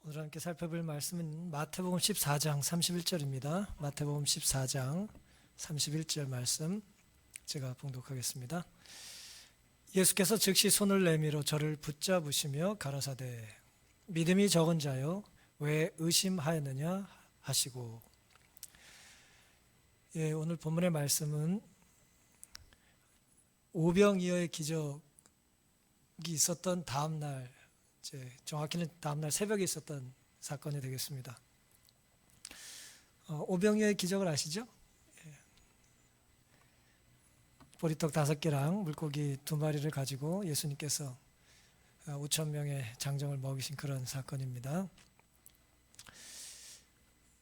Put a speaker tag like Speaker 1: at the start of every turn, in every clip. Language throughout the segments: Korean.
Speaker 1: 오늘 함께 살펴볼 말씀은 마태복음 14장 31절입니다. 마태복음 14장 31절 말씀 제가 봉독하겠습니다. 예수께서 즉시 손을 내밀어 저를 붙잡으시며 가라사대 믿음이 적은 자여 왜 의심하였느냐 하시고. 오늘 본문의 말씀은 오병이어의 기적이 있었던 다음 날, 정확히는 다음날 새벽에 있었던 사건이 되겠습니다. 오병이어의 기적을 아시죠? 보리떡 5개랑 물고기 2마리를 가지고 예수님께서 5,000명의 장정을 먹이신 그런 사건입니다.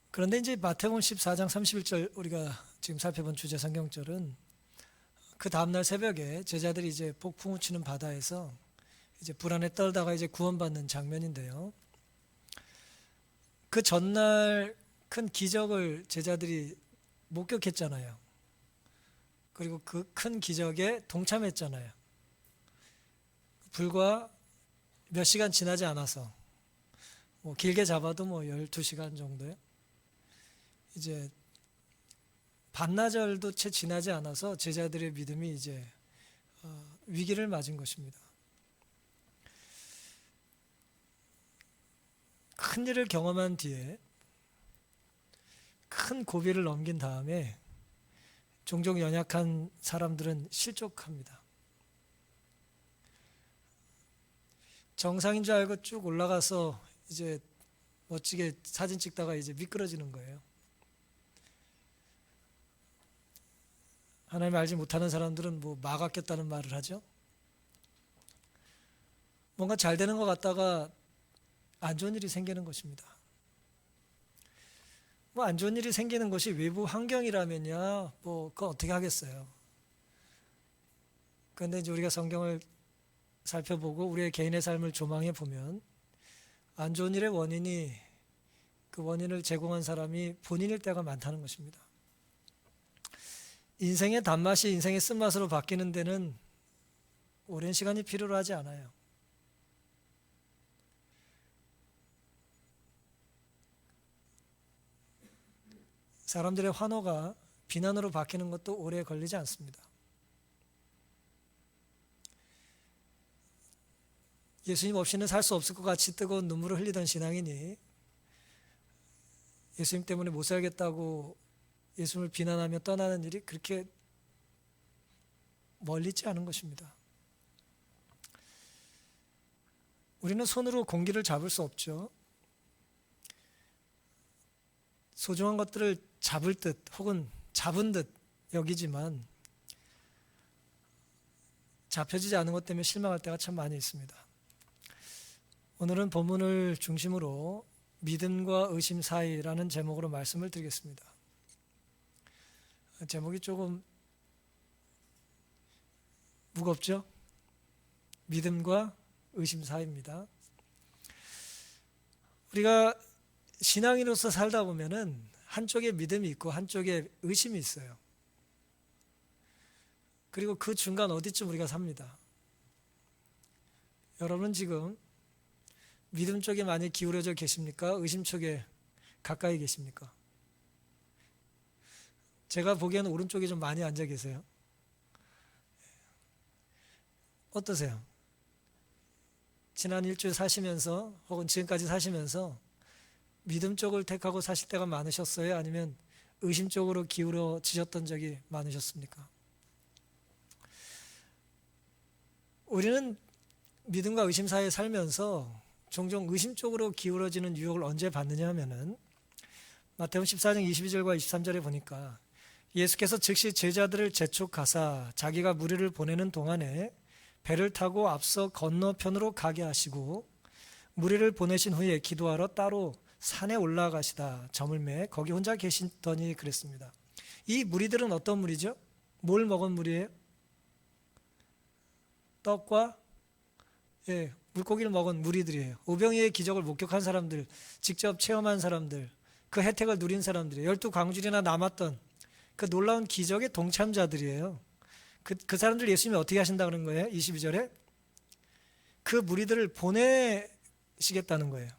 Speaker 1: 그런데 이제 마태복음 14장 31절 우리가 지금 살펴본 주제 성경절은 그 다음날 새벽에 제자들이 이제 폭풍우 치는 바다에서 이제 불안에 떨다가 이제 구원받는 장면인데요. 그 전날 큰 기적을 제자들이 목격했잖아요. 그리고 그 큰 기적에 동참했잖아요. 불과 몇 시간 지나지 않아서 길게 잡아도 12시간 정도요. 이제 반나절도 채 지나지 않아서 제자들의 믿음이 이제 위기를 맞은 것입니다. 큰 일을 경험한 뒤에 큰 고비를 넘긴 다음에 종종 연약한 사람들은 실족합니다. 정상인 줄 알고 쭉 올라가서 이제 멋지게 사진 찍다가 이제 미끄러지는 거예요. 하나님 알지 못하는 사람들은 막았겠다는 말을 하죠. 뭔가 잘 되는 것 같다가 안 좋은 일이 생기는 것입니다. 안 좋은 일이 생기는 것이 외부 환경이라면야 그거 어떻게 하겠어요. 그런데 이제 우리가 성경을 살펴보고 우리의 개인의 삶을 조망해 보면 안 좋은 일의 원인이 그 원인을 제공한 사람이 본인일 때가 많다는 것입니다. 인생의 단맛이 인생의 쓴맛으로 바뀌는 데는 오랜 시간이 필요로 하지 않아요. 사람들의 환호가 비난으로 바뀌는 것도 오래 걸리지 않습니다. 예수님 없이는 살 수 없을 것 같이 뜨거운 눈물을 흘리던 신앙인이 예수님 때문에 못 살겠다고 예수님을 비난하며 떠나는 일이 그렇게 멀리 있지 않은 것입니다. 우리는 손으로 공기를 잡을 수 없죠. 소중한 것들을 잡을 듯 혹은 잡은 듯 여기지만 잡혀지지 않은 것 때문에 실망할 때가 참 많이 있습니다. 오늘은 본문을 중심으로 믿음과 의심 사이라는 제목으로 말씀을 드리겠습니다. 제목이 조금 무겁죠? 믿음과 의심 사이입니다. 우리가 신앙인으로서 살다 보면은 한쪽에 믿음이 있고 한쪽에 의심이 있어요. 그리고 그 중간 어디쯤 우리가 삽니다. 여러분은 지금 믿음 쪽에 많이 기울어져 계십니까? 의심 쪽에 가까이 계십니까? 제가 보기에는 오른쪽에 좀 많이 앉아 계세요. 어떠세요? 지난 일주일 사시면서 혹은 지금까지 사시면서 믿음 쪽을 택하고 사실 때가 많으셨어요? 아니면 의심 쪽으로 기울어지셨던 적이 많으셨습니까? 우리는 믿음과 의심 사이에 살면서 종종 의심 쪽으로 기울어지는 유혹을 언제 받느냐 하면은 마태복음 14장 22절과 23절에 보니까 예수께서 즉시 제자들을 재촉하사 자기가 무리를 보내는 동안에 배를 타고 앞서 건너편으로 가게 하시고 무리를 보내신 후에 기도하러 따로 산에 올라가시다 저물매 거기 혼자 계시더니 그랬습니다. 이 무리들은 어떤 무리죠? 뭘 먹은 무리예요? 떡과 물고기를 먹은 무리들이에요. 오병이어의 기적을 목격한 사람들, 직접 체험한 사람들, 그 혜택을 누린 사람들이에요. 12광줄이나 남았던 그 놀라운 기적의 동참자들이에요. 그 사람들 예수님이 어떻게 하신다 그런 거예요? 22절에 그 무리들을 보내시겠다는 거예요.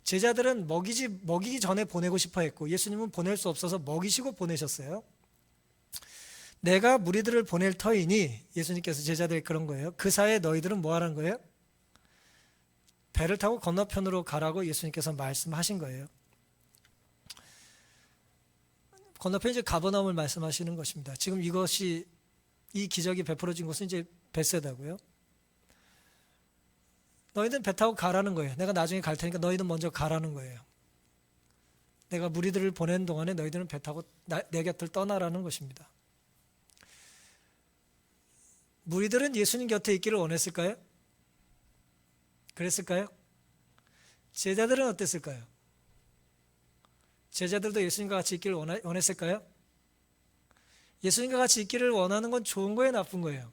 Speaker 1: 제자들은 먹이기 전에 보내고 싶어 했고 예수님은 보낼 수 없어서 먹이시고 보내셨어요. 내가 무리들을 보낼 터이니, 예수님께서 제자들에게 그런 거예요. 그 사이에 너희들은 뭐 하라는 거예요? 배를 타고 건너편으로 가라고 예수님께서 말씀하신 거예요. 건너편 이제 가버나움을 말씀하시는 것입니다. 지금 이 기적이 베풀어진 곳은 이제 벳세다고요. 너희는 배 타고 가라는 거예요. 내가 나중에 갈 테니까 너희는 먼저 가라는 거예요. 내가 무리들을 보내는 동안에 너희들은 배 타고 내 곁을 떠나라는 것입니다. 무리들은 예수님 곁에 있기를 원했을까요? 그랬을까요? 제자들은 어땠을까요? 제자들도 예수님과 같이 있기를 원했을까요? 예수님과 같이 있기를 원하는 건 좋은 거예요, 나쁜 거예요?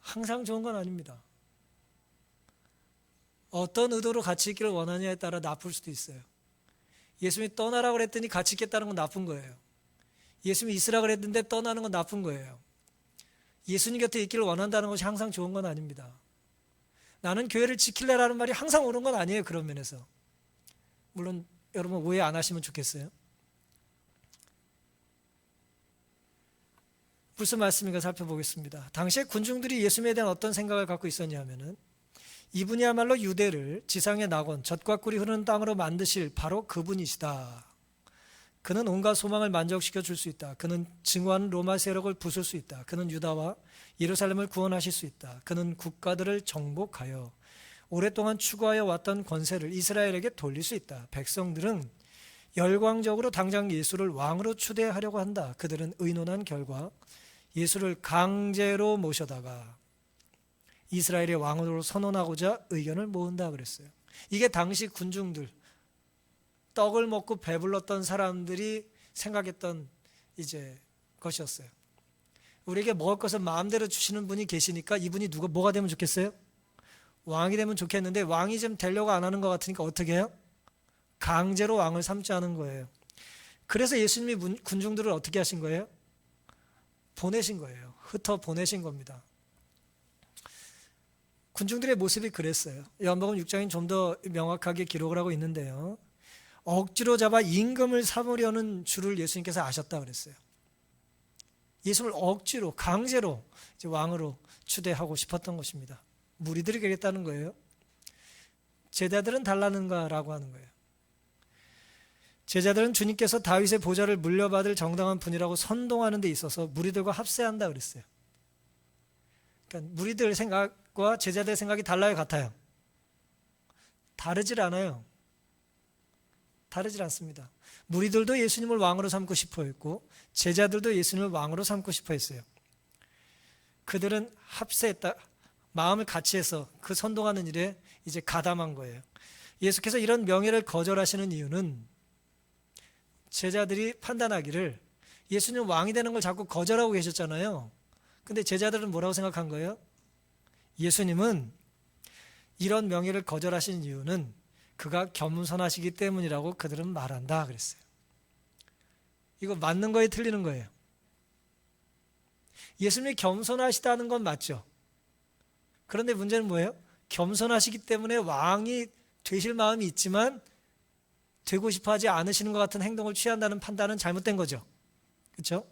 Speaker 1: 항상 좋은 건 아닙니다. 어떤 의도로 같이 있기를 원하냐에 따라 나쁠 수도 있어요. 예수님이 떠나라고 그랬더니 같이 있겠다는 건 나쁜 거예요. 예수님이 있으라고 그랬는데 떠나는 건 나쁜 거예요. 예수님 곁에 있기를 원한다는 것이 항상 좋은 건 아닙니다. 나는 교회를 지킬래라는 말이 항상 옳은 건 아니에요. 그런 면에서. 물론 여러분 오해 안 하시면 좋겠어요. 무슨 말씀인가 살펴보겠습니다. 당시에 군중들이 예수님에 대한 어떤 생각을 갖고 있었냐 하면은, 이분이야말로 유대를 지상의 낙원, 젖과 꿀이 흐르는 땅으로 만드실 바로 그분이시다. 그는 온갖 소망을 만족시켜 줄 수 있다. 그는 증오하는 로마 세력을 부술 수 있다. 그는 유다와 예루살렘을 구원하실 수 있다. 그는 국가들을 정복하여 오랫동안 추구하여 왔던 권세를 이스라엘에게 돌릴 수 있다. 백성들은 열광적으로 당장 예수를 왕으로 추대하려고 한다. 그들은 의논한 결과 예수를 강제로 모셔다가 이스라엘의 왕으로 선언하고자 의견을 모은다 그랬어요. 이게 당시 군중들, 떡을 먹고 배불렀던 사람들이 생각했던 것이었어요. 우리에게 먹을 것을 마음대로 주시는 분이 계시니까 이분이 뭐가 되면 좋겠어요? 왕이 되면 좋겠는데 왕이 좀 되려고 안 하는 것 같으니까 어떻게 해요? 강제로 왕을 삼지 않은 거예요. 그래서 예수님이 군중들을 어떻게 하신 거예요? 보내신 거예요. 흩어 보내신 겁니다. 군중들의 모습이 그랬어요. 요한복음 6장엔 좀 더 명확하게 기록을 하고 있는데요. 억지로 잡아 임금을 삼으려는 줄을 예수님께서 아셨다 그랬어요. 예수를 억지로 강제로 왕으로 추대하고 싶었던 것입니다. 무리들이 그랬다는 거예요. 제자들은 달라는가라고 하는 거예요. 제자들은 주님께서 다윗의 보좌를 물려받을 정당한 분이라고 선동하는 데 있어서 무리들과 합세한다 그랬어요. 그러니까 무리들 생각과 제자들 생각이 달라요, 같아요? 다르질 않아요. 다르질 않습니다. 무리들도 예수님을 왕으로 삼고 싶어 했고 제자들도 예수님을 왕으로 삼고 싶어 했어요. 그들은 합세했다, 마음을 같이 해서 그 선동하는 일에 이제 가담한 거예요. 예수께서 이런 명예를 거절하시는 이유는 제자들이 판단하기를 예수님 왕이 되는 걸 자꾸 거절하고 계셨잖아요. 근데 제자들은 뭐라고 생각한 거예요? 예수님은 이런 명예를 거절하신 이유는 그가 겸손하시기 때문이라고 그들은 말한다 그랬어요. 이거 맞는 거예요, 틀리는 거예요? 예수님이 겸손하시다는 건 맞죠. 그런데 문제는 뭐예요? 겸손하시기 때문에 왕이 되실 마음이 있지만 되고 싶어 하지 않으시는 것 같은 행동을 취한다는 판단은 잘못된 거죠. 그렇죠?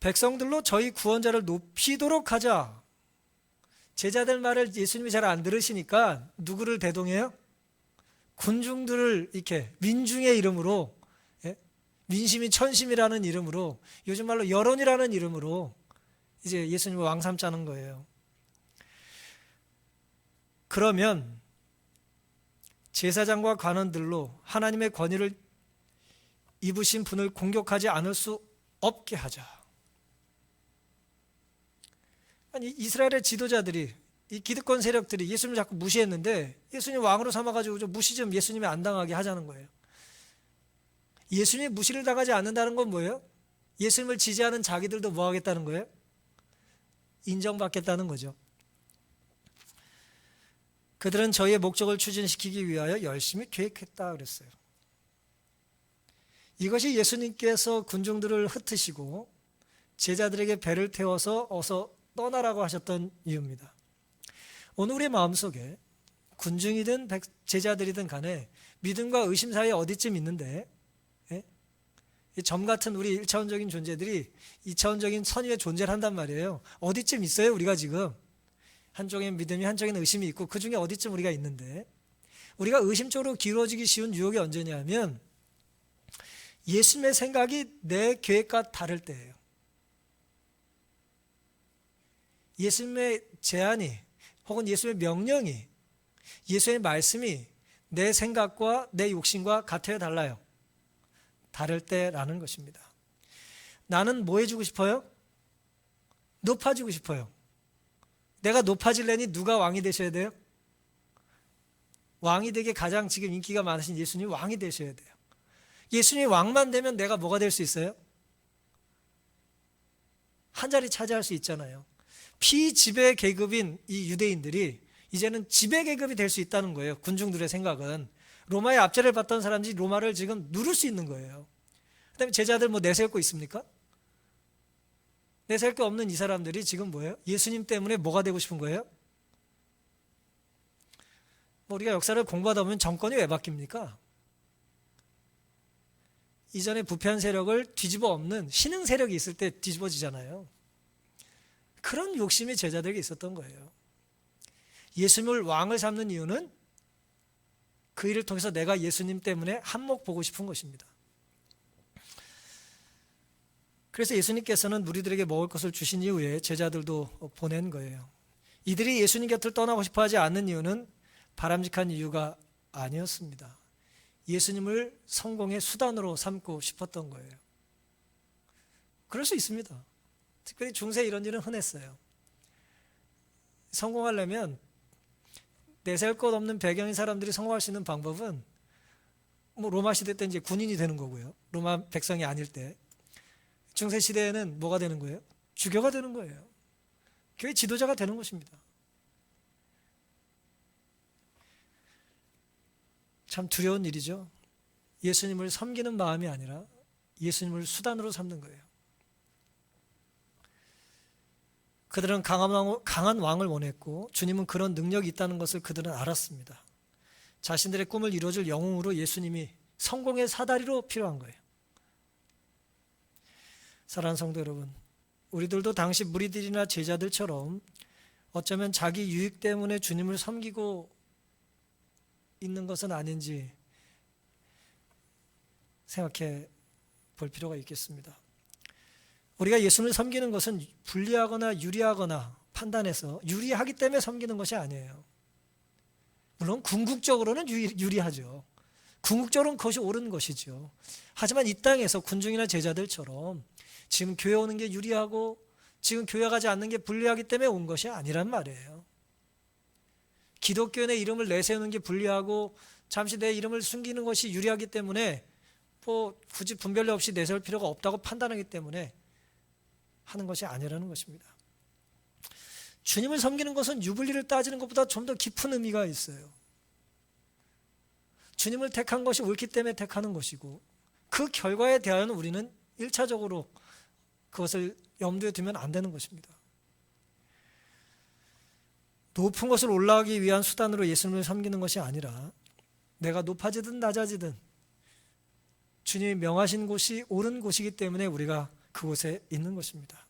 Speaker 1: 백성들로 저희 구원자를 높이도록 하자. 제자들 말을 예수님이 잘 안 들으시니까 누구를 대동해요? 군중들을 이렇게 민중의 이름으로, 민심이 천심이라는 이름으로, 요즘 말로 여론이라는 이름으로 이제 예수님을 왕 삼자는 거예요. 그러면 제사장과 관원들로 하나님의 권위를 입으신 분을 공격하지 않을 수 없게 하자. 아니, 이스라엘의 지도자들이, 이 기득권 세력들이 예수님을 자꾸 무시했는데 예수님 왕으로 삼아가지고 좀 무시 좀 예수님이 안 당하게 하자는 거예요. 예수님이 무시를 당하지 않는다는 건 뭐예요? 예수님을 지지하는 자기들도 뭐 하겠다는 거예요? 인정받겠다는 거죠. 그들은 저희의 목적을 추진시키기 위하여 열심히 계획했다 그랬어요. 이것이 예수님께서 군중들을 흩으시고 제자들에게 배를 태워서 어서 떠나라고 하셨던 이유입니다. 오늘 우리의 마음속에 군중이든 제자들이든 간에 믿음과 의심 사이에 어디쯤 있는데, 예? 점 같은 우리 1차원적인 존재들이 2차원적인 선의의 존재를 한단 말이에요. 어디쯤 있어요 우리가 지금. 한쪽엔 믿음이 한쪽엔 의심이 있고 그 중에 어디쯤 우리가 있는데, 우리가 의심 쪽으로 기울어지기 쉬운 유혹이 언제냐면 예수님의 생각이 내 계획과 다를 때예요. 예수님의 제안이 혹은 예수님의 명령이, 예수의 말씀이 내 생각과 내 욕심과 같아요, 달라요? 다를 때라는 것입니다. 나는 뭐 해주고 싶어요? 높아지고 싶어요. 내가 높아지려니 누가 왕이 되셔야 돼요? 왕이 되게 가장 지금 인기가 많으신 예수님이 왕이 되셔야 돼요. 예수님이 왕만 되면 내가 뭐가 될 수 있어요? 한 자리 차지할 수 있잖아요. 피지배 계급인 이 유대인들이 이제는 지배 계급이 될 수 있다는 거예요. 군중들의 생각은. 로마의 압제를 받던 사람들이 로마를 지금 누를 수 있는 거예요. 그 다음에 제자들 뭐 내세울 거 있습니까? 내세울 게 없는 이 사람들이 지금 뭐예요? 예수님 때문에 뭐가 되고 싶은 거예요? 뭐 우리가 역사를 공부하다 보면 정권이 왜 바뀝니까? 이전에 부패한 세력을 뒤집어 엎는 신흥 세력이 있을 때 뒤집어지잖아요. 그런 욕심이 제자들에게 있었던 거예요. 예수님을 왕을 삼는 이유는 그 일을 통해서 내가 예수님 때문에 한몫 보고 싶은 것입니다. 그래서 예수님께서는 무리들에게 먹을 것을 주신 이후에 제자들도 보낸 거예요. 이들이 예수님 곁을 떠나고 싶어 하지 않는 이유는 바람직한 이유가 아니었습니다. 예수님을 성공의 수단으로 삼고 싶었던 거예요. 그럴 수 있습니다. 특별히 중세 이런 일은 흔했어요. 성공하려면 내세울 것 없는 배경인 사람들이 성공할 수 있는 방법은 뭐 로마 시대 때 이제 군인이 되는 거고요. 로마 백성이 아닐 때. 중세 시대에는 뭐가 되는 거예요? 주교가 되는 거예요. 교회 지도자가 되는 것입니다. 참 두려운 일이죠. 예수님을 섬기는 마음이 아니라 예수님을 수단으로 삼는 거예요. 그들은 강한 왕을 원했고 주님은 그런 능력이 있다는 것을 그들은 알았습니다. 자신들의 꿈을 이루어줄 영웅으로 예수님이 성공의 사다리로 필요한 거예요. 사랑하는 성도 여러분, 우리들도 당시 무리들이나 제자들처럼 어쩌면 자기 유익 때문에 주님을 섬기고 있는 것은 아닌지 생각해 볼 필요가 있겠습니다. 우리가 예수님을 섬기는 것은 불리하거나 유리하거나 판단해서 유리하기 때문에 섬기는 것이 아니에요. 물론 궁극적으로는 유리하죠. 궁극적으로는 그것이 옳은 것이죠. 하지만 이 땅에서 군중이나 제자들처럼 지금 교회 오는 게 유리하고 지금 교회 가지 않는 게 불리하기 때문에 온 것이 아니란 말이에요. 기독교의 이름을 내세우는 게 불리하고 잠시 내 이름을 숨기는 것이 유리하기 때문에 뭐 굳이 분별력 없이 내세울 필요가 없다고 판단하기 때문에 하는 것이 아니라는 것입니다. 주님을 섬기는 것은 유불리를 따지는 것보다 좀 더 깊은 의미가 있어요. 주님을 택한 것이 옳기 때문에 택하는 것이고 그 결과에 대하여는 우리는 1차적으로 그것을 염두에 두면 안 되는 것입니다. 높은 것을 올라가기 위한 수단으로 예수님을 섬기는 것이 아니라 내가 높아지든 낮아지든 주님이 명하신 곳이 옳은 곳이기 때문에 우리가 그곳에 있는 것입니다.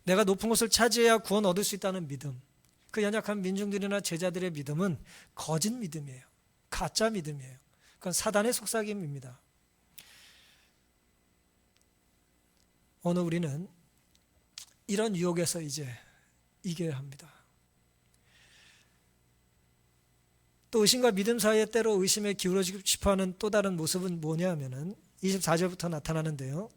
Speaker 1: 내가 높은 곳을 차지해야 구원 얻을 수 있다는 믿음, 그 연약한 민중들이나 제자들의 믿음은 거짓 믿음이에요. 가짜 믿음이에요. 그건 사단의 속삭임입니다. 오늘 우리는 이런 유혹에서 이제 이겨야 합니다. 또 의심과 믿음 사이에 때로 의심에 기울어지고 싶어하는 또 다른 모습은 뭐냐면은 24절부터 나타나는데요.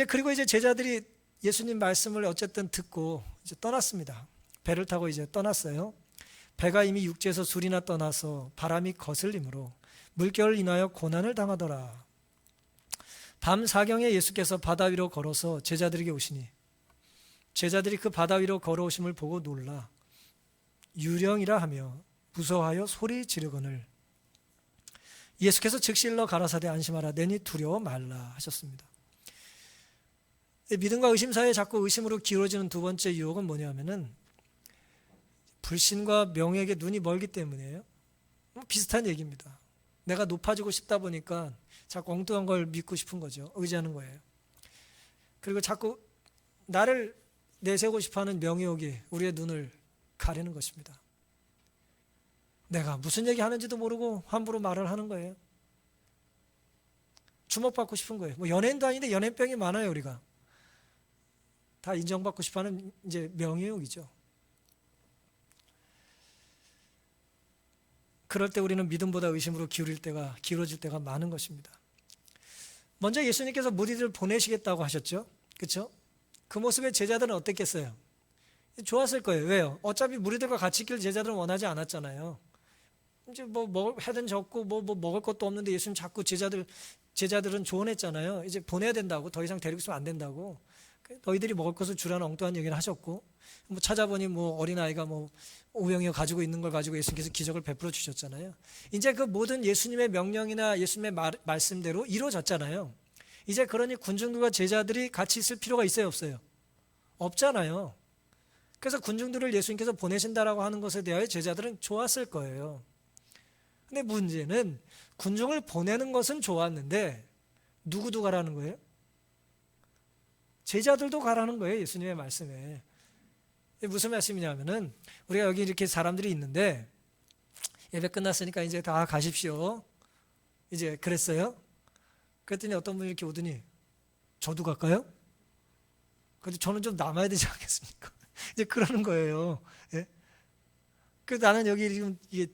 Speaker 1: 그리고 이제 제자들이 예수님 말씀을 어쨌든 듣고 이제 떠났습니다. 배를 타고 이제 떠났어요. 배가 이미 육지에서 술이나 떠나서 바람이 거슬림으로 물결을 인하여 고난을 당하더라. 밤 사경에 예수께서 바다 위로 걸어서 제자들에게 오시니 제자들이 그 바다 위로 걸어오심을 보고 놀라 유령이라 하며 무서워하여 소리 지르거늘 예수께서 즉시 일러 가라사대 안심하라 내니 두려워 말라 하셨습니다. 믿음과 의심 사이에 자꾸 의심으로 기울어지는 두 번째 유혹은 뭐냐면은 불신과 명예에게 눈이 멀기 때문이에요. 비슷한 얘기입니다. 내가 높아지고 싶다 보니까 자꾸 엉뚱한 걸 믿고 싶은 거죠. 의지하는 거예요. 그리고 자꾸 나를 내세우고 싶어하는 명예욕이 우리의 눈을 가리는 것입니다. 내가 무슨 얘기 하는지도 모르고 함부로 말을 하는 거예요. 주목받고 싶은 거예요. 뭐 연예인도 아닌데 연예병이 많아요. 우리가 다 인정받고 싶어하는 이제 명예욕이죠. 그럴 때 우리는 믿음보다 의심으로 기울어질 때가 많은 것입니다. 먼저 예수님께서 무리들을 보내시겠다고 하셨죠. 그렇죠? 그 모습에 제자들은 어땠겠어요? 좋았을 거예요. 왜요? 어차피 무리들과 같이 있길 제자들은 원하지 않았잖아요. 이제 뭐 해든 적고 뭐 먹을 것도 없는데 예수님 자꾸 제자들은 조언했잖아요. 이제 보내야 된다고, 더 이상 데리고 있으면 안 된다고. 너희들이 먹을 것을 주라는 엉뚱한 얘기를 하셨고, 뭐 찾아보니 뭐 어린아이가 뭐 오병이어 가지고 있는 걸 가지고 예수님께서 기적을 베풀어 주셨잖아요. 이제 그 모든 예수님의 명령이나 예수님의 말씀대로 이루어졌잖아요. 이제 그러니 군중들과 제자들이 같이 있을 필요가 있어요, 없어요? 없잖아요. 그래서 군중들을 예수님께서 보내신다라고 하는 것에 대하여 제자들은 좋았을 거예요. 근데 문제는 군중을 보내는 것은 좋았는데 누구도 가라는 거예요? 제자들도 가라는 거예요. 예수님의 말씀에. 무슨 말씀이냐면은 우리가 여기 이렇게 사람들이 있는데 예배 끝났으니까 이제 다 가십시오. 이제 그랬어요. 그랬더니 어떤 분이 이렇게 오더니 저도 갈까요? 그래도 저는 좀 남아야 되지 않겠습니까? 이제 그러는 거예요. 예? 그래서 나는 여기 지금 이게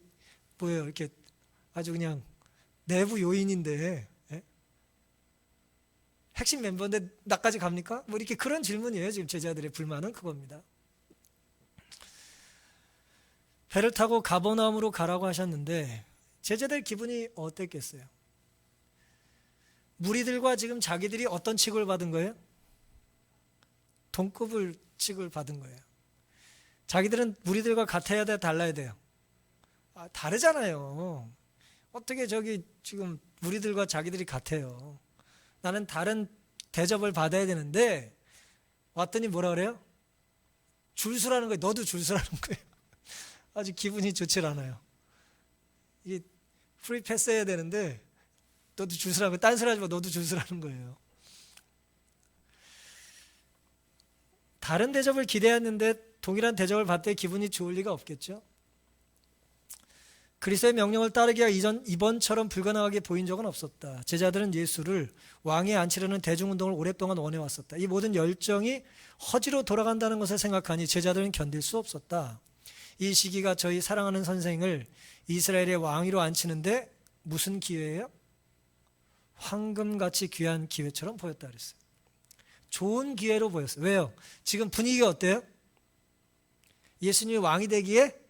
Speaker 1: 뭐예요? 이렇게 아주 그냥 내부 요인인데, 예? 핵심 멤버인데 나까지 갑니까? 뭐 이렇게 그런 질문이에요. 지금 제자들의 불만은 그겁니다. 배를 타고 가버나움으로 가라고 하셨는데 제자들 기분이 어땠겠어요? 무리들과 지금 자기들이 어떤 취급을 받은 거예요? 동급을 취급을 받은 거예요. 자기들은 무리들과 같아야 돼, 달라야 돼요? 다르잖아요. 어떻게 저기 지금 무리들과 자기들이 같아요? 나는 다른 대접을 받아야 되는데 왔더니 뭐라 그래요? 줄 서라는 거예요. 너도 줄 서라는 거예요. 아주 기분이 좋질 않아요. 이게 프리 패스 해야 되는데 너도 줄 서라고, 딴소리 하지 마, 너도 줄 서라는 거예요. 다른 대접을 기대했는데 동일한 대접을 받되 기분이 좋을 리가 없겠죠. 그리스도의 명령을 따르기가 이번처럼 불가능하게 보인 적은 없었다. 제자들은 예수를 왕위에 앉히려는 대중운동을 오랫동안 원해왔었다. 이 모든 열정이 허지로 돌아간다는 것을 생각하니 제자들은 견딜 수 없었다. 이 시기가 저희 사랑하는 선생을 이스라엘의 왕위로 앉히는데 무슨 기회예요? 황금같이 귀한 기회처럼 보였다 그랬어요. 좋은 기회로 보였어요. 왜요? 지금 분위기가 어때요? 예수님이 왕이 되기에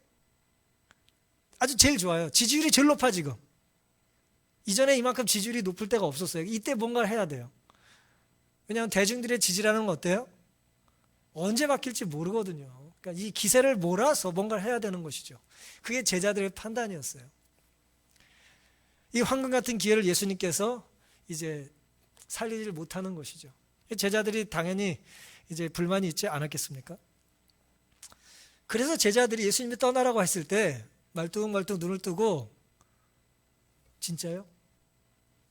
Speaker 1: 아주 제일 좋아요. 지지율이 제일 높아 지금. 이전에 이만큼 지지율이 높을 때가 없었어요. 이때 뭔가를 해야 돼요. 왜냐하면 대중들의 지지라는 건 어때요? 언제 바뀔지 모르거든요. 그러니까 이 기세를 몰아서 뭔가를 해야 되는 것이죠. 그게 제자들의 판단이었어요. 이 황금 같은 기회를 예수님께서 이제 살리지 못하는 것이죠. 제자들이 당연히 이제 불만이 있지 않았겠습니까? 그래서 제자들이 예수님이 떠나라고 했을 때 말뚝말뚝 눈을 뜨고 진짜요?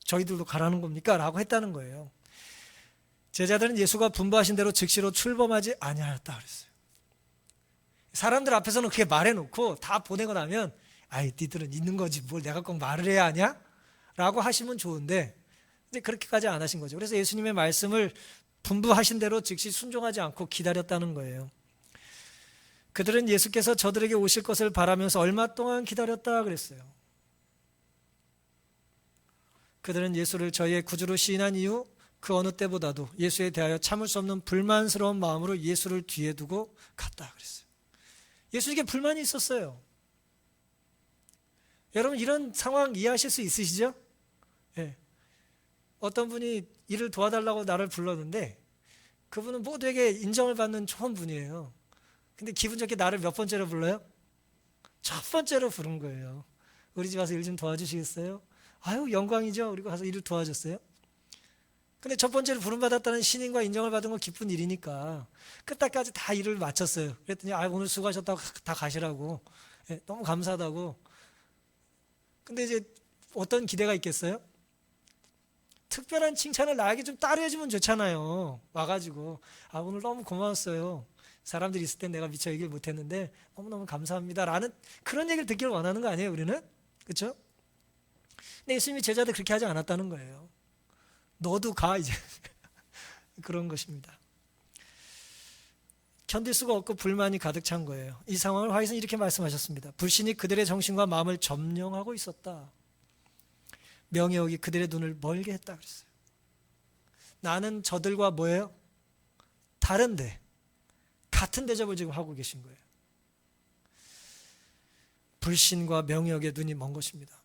Speaker 1: 저희들도 가라는 겁니까? 라고 했다는 거예요. 제자들은 예수가 분부하신 대로 즉시로 출범하지 아니하였다 그랬어요. 사람들 앞에서는 그렇게 말해놓고 다 보내고 나면 아이 니들은 있는 거지 뭘 내가 꼭 말을 해야 하냐? 라고 하시면 좋은데 이제 그렇게까지 안 하신 거죠. 그래서 예수님의 말씀을 분부하신 대로 즉시 순종하지 않고 기다렸다는 거예요. 그들은 예수께서 저들에게 오실 것을 바라면서 얼마 동안 기다렸다 그랬어요. 그들은 예수를 저희의 구주로 시인한 이후 그 어느 때보다도 예수에 대하여 참을 수 없는 불만스러운 마음으로 예수를 뒤에 두고 갔다 그랬어요. 예수에게 불만이 있었어요. 여러분 이런 상황 이해하실 수 있으시죠? 네. 어떤 분이 일을 도와달라고 나를 불렀는데 그분은 모두에게 인정을 받는 좋은 분이에요. 근데 기분 좋게 나를 몇 번째로 불러요? 첫 번째로 부른 거예요. 우리 집 와서 일 좀 도와주시겠어요? 아유 영광이죠. 그리고 가서 일을 도와줬어요. 근데 첫 번째로 부름받았다는 신인과 인정을 받은 건 기쁜 일이니까 끝까지 다 일을 마쳤어요. 그랬더니 오늘 수고하셨다고 다 가시라고. 예, 너무 감사하다고. 근데 이제 어떤 기대가 있겠어요? 특별한 칭찬을 나에게 좀 따르해주면 좋잖아요. 와가지고 오늘 너무 고마웠어요. 사람들이 있을 땐 내가 미처 얘기를 못했는데 너무너무 감사합니다 라는 그런 얘기를 듣기를 원하는 거 아니에요, 우리는? 그렇죠? 근데 예수님이 제자들 그렇게 하지 않았다는 거예요. 너도 가 이제. 그런 것입니다. 견딜 수가 없고 불만이 가득 찬 거예요. 이 상황을 화이트는 이렇게 말씀하셨습니다. 불신이 그들의 정신과 마음을 점령하고 있었다. 명예욕이 그들의 눈을 멀게 했다 그랬어요. 나는 저들과 뭐예요? 다른데 같은 대접을 지금 하고 계신 거예요. 불신과 명예욕의 눈이 먼 것입니다.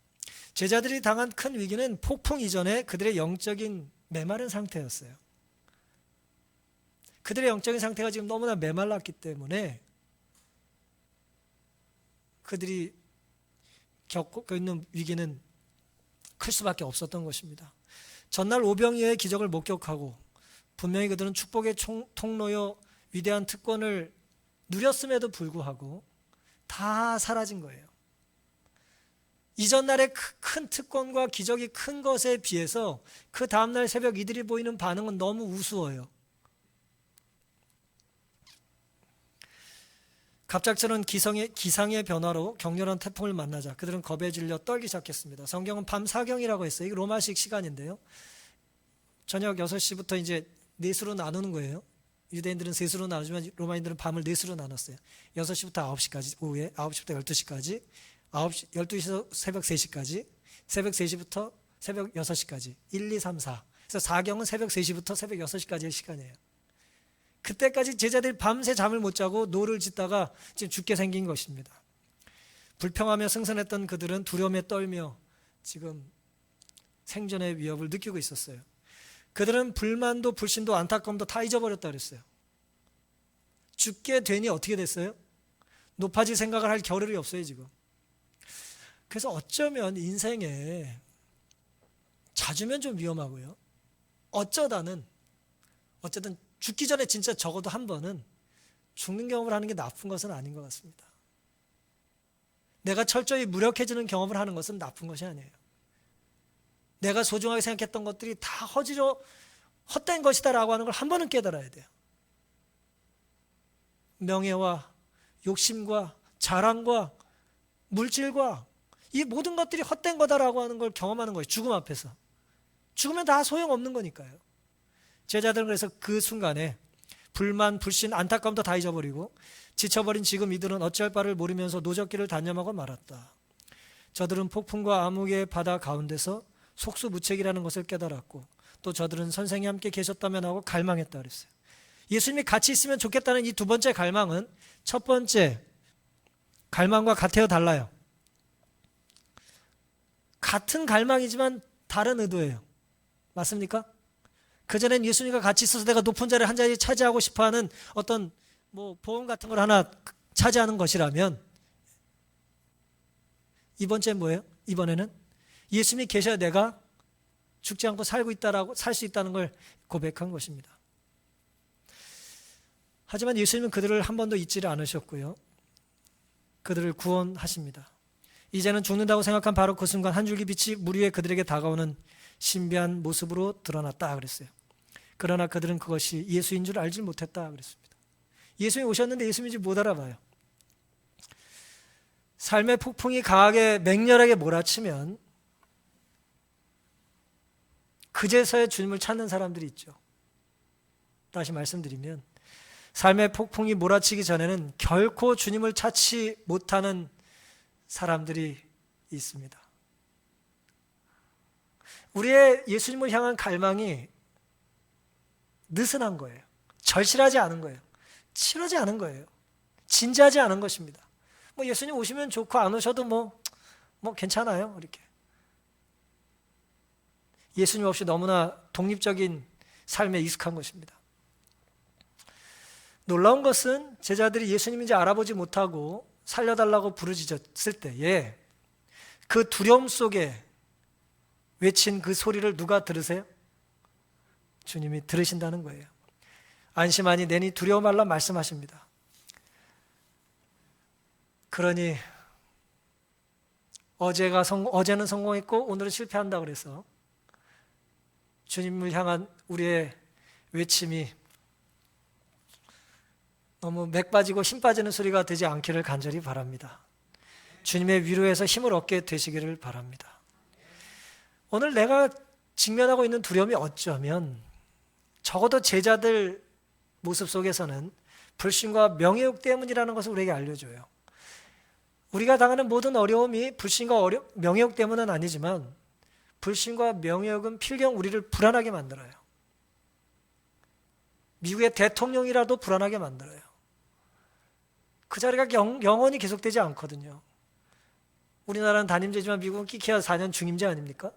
Speaker 1: 제자들이 당한 큰 위기는 폭풍 이전에 그들의 영적인 메마른 상태였어요. 그들의 영적인 상태가 지금 너무나 메말랐기 때문에 그들이 겪고 있는 위기는 클 수밖에 없었던 것입니다. 전날 오병이어의 기적을 목격하고 분명히 그들은 축복의 통로요 위대한 특권을 누렸음에도 불구하고 다 사라진 거예요. 이전 날의 큰 특권과 기적이 큰 것에 비해서 그 다음날 새벽 이들이 보이는 반응은 너무 우스워요. 갑작스러운 기상의 변화로 격렬한 태풍을 만나자 그들은 겁에 질려 떨기 시작했습니다. 성경은 밤 사경이라고 했어요. 이게 로마식 시간인데요. 저녁 6시부터 이제 넷으로 나누는 거예요. 유대인들은 셋으로 나누지만 로마인들은 밤을 넷으로 나눴어요. 6시부터 9시까지, 오후에 9시부터 12시까지, 12시에서 새벽 3시까지, 새벽 3시부터 새벽 6시까지, 1, 2, 3, 4. 그래서 사경은 새벽 3시부터 새벽 6시까지의 시간이에요. 그때까지 제자들이 밤새 잠을 못 자고 노를 짓다가 지금 죽게 생긴 것입니다. 불평하며 승선했던 그들은 두려움에 떨며 지금 생존의 위협을 느끼고 있었어요. 그들은 불만도 불신도 안타까움도 다 잊어버렸다 그랬어요. 죽게 되니 어떻게 됐어요? 높아질 생각을 할 겨를이 없어요, 지금. 그래서 어쩌면 인생에 자주면 좀 위험하고요. 어쩌든 죽기 전에 진짜 적어도 한 번은 죽는 경험을 하는 게 나쁜 것은 아닌 것 같습니다. 내가 철저히 무력해지는 경험을 하는 것은 나쁜 것이 아니에요. 내가 소중하게 생각했던 것들이 다 헛된 것이다라고 하는 걸 한 번은 깨달아야 돼요. 명예와 욕심과 자랑과 물질과 이 모든 것들이 헛된 거다라고 하는 걸 경험하는 거예요. 죽음 앞에서. 죽으면 다 소용없는 거니까요. 제자들은 그래서 그 순간에 불만, 불신, 안타까움도 다 잊어버리고 지쳐버린 지금 이들은 어찌할 바를 모르면서 노적길을 단념하고 말았다. 저들은 폭풍과 암흑의 바다 가운데서 속수무책이라는 것을 깨달았고 또 저들은 선생이 함께 계셨다면 하고 갈망했다 그랬어요. 예수님이 같이 있으면 좋겠다는 이 두 번째 갈망은 첫 번째 갈망과 같아요, 달라요? 같은 갈망이지만 다른 의도예요. 맞습니까? 그전엔 예수님과 같이 있어서 내가 높은 자리를 한 자리 차지하고 싶어하는 어떤 보험 같은 걸 하나 차지하는 것이라면 이번째는 뭐예요? 이번에는 예수님이 계셔야 내가 죽지 않고 살 수 있다는 걸 고백한 것입니다. 하지만 예수님은 그들을 한 번도 잊지를 않으셨고요. 그들을 구원하십니다. 이제는 죽는다고 생각한 바로 그 순간 한 줄기 빛이 물 위에 그들에게 다가오는 신비한 모습으로 드러났다 그랬어요. 그러나 그들은 그것이 예수인 줄 알지 못했다 그랬습니다. 예수님이 오셨는데 예수님인지 못 알아봐요. 삶의 폭풍이 강하게 맹렬하게 몰아치면 그제서야 주님을 찾는 사람들이 있죠. 다시 말씀드리면 삶의 폭풍이 몰아치기 전에는 결코 주님을 찾지 못하는 사람들이 있습니다. 우리의 예수님을 향한 갈망이 느슨한 거예요. 절실하지 않은 거예요. 치러지 않은 거예요. 진지하지 않은 것입니다. 예수님 오시면 좋고 안 오셔도 괜찮아요. 이렇게. 예수님 없이 너무나 독립적인 삶에 익숙한 것입니다. 놀라운 것은 제자들이 예수님인지 알아보지 못하고 살려달라고 부르짖었을 때에 그 두려움 속에 외친 그 소리를 누가 들으세요? 주님이 들으신다는 거예요. 안심하니 내니 두려워 말라 말씀하십니다. 그러니 어제는 성공했고 오늘은 실패한다 그래서 주님을 향한 우리의 외침이 너무 맥 빠지고 힘 빠지는 소리가 되지 않기를 간절히 바랍니다. 주님의 위로에서 힘을 얻게 되시기를 바랍니다. 오늘 내가 직면하고 있는 두려움이 어쩌면 적어도 제자들 모습 속에서는 불신과 명예욕 때문이라는 것을 우리에게 알려줘요. 우리가 당하는 모든 어려움이 불신과 명예욕 때문은 아니지만 불신과 명예욕은 필경 우리를 불안하게 만들어요. 미국의 대통령이라도 불안하게 만들어요. 그 자리가 영원히 계속되지 않거든요. 우리나라는 단임제지만 미국은 끼케야 4년 중임제 아닙니까?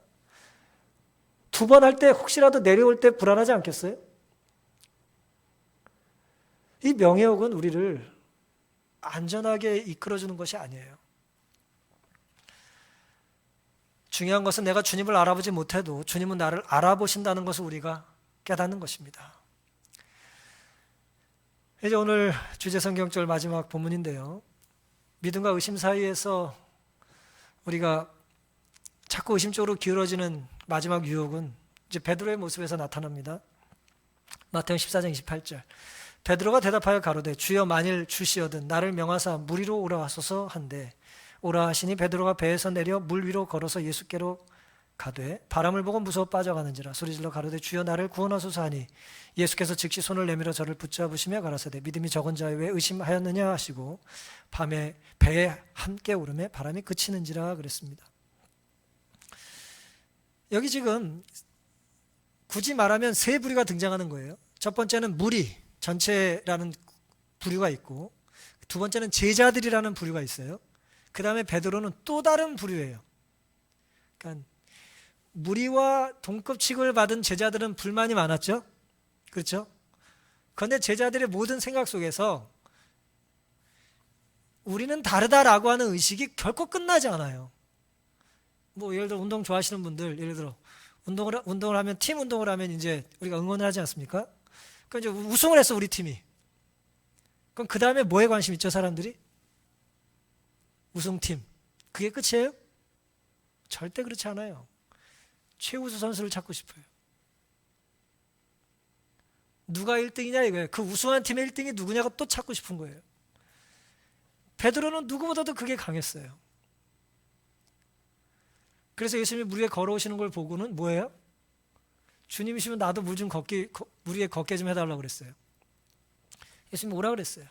Speaker 1: 2번 할 때 혹시라도 내려올 때 불안하지 않겠어요? 이 명예욕은 우리를 안전하게 이끌어주는 것이 아니에요. 중요한 것은 내가 주님을 알아보지 못해도 주님은 나를 알아보신다는 것을 우리가 깨닫는 것입니다. 이제 오늘 주제 성경절 마지막 본문인데요. 믿음과 의심 사이에서 우리가 자꾸 의심 쪽으로 기울어지는 마지막 유혹은 이제 베드로의 모습에서 나타납니다. 마태복음 14장 28절. 베드로가 대답하여 가로되 주여 만일 주시어든 나를 명하사 물 위로 오라 하소서 한데 오라 하시니 베드로가 배에서 내려 물 위로 걸어서 예수께로 가되 바람을 보고 무서워 빠져가는지라 소리질러 가로되 주여 나를 구원하소서 하니 예수께서 즉시 손을 내밀어 저를 붙잡으시며 가라사대 믿음이 적은 자여 왜 의심하였느냐 하시고 밤에 배에 함께 오름에 바람이 그치는지라 그랬습니다. 여기 지금 굳이 말하면 세 부류가 등장하는 거예요. 첫 번째는 무리 전체라는 부류가 있고 두 번째는 제자들이라는 부류가 있어요. 그 다음에 베드로는 또 다른 부류예요. 그러니까 무리와 동급 취급을 받은 제자들은 불만이 많았죠. 그렇죠? 그런데 제자들의 모든 생각 속에서 우리는 다르다라고 하는 의식이 결코 끝나지 않아요. 뭐 예를 들어 운동 좋아하시는 분들, 예를 들어 운동을 하면 팀 운동을 하면 이제 우리가 응원을 하지 않습니까? 그럼 이제 우승을 했어 우리 팀이. 그럼 그 다음에 뭐에 관심 있죠 사람들이? 우승팀. 그게 끝이에요? 절대 그렇지 않아요. 최우수 선수를 찾고 싶어요. 누가 1등이냐 이거예요. 그 우승한 팀의 1등이 누구냐고 또 찾고 싶은 거예요. 베드로는 누구보다도 그게 강했어요. 그래서 예수님이 물 위에 걸어오시는 걸 보고는 뭐예요? 주님이시면 나도 물 위에 걷게 좀 해달라고 그랬어요. 예수님이 오라 그랬어요.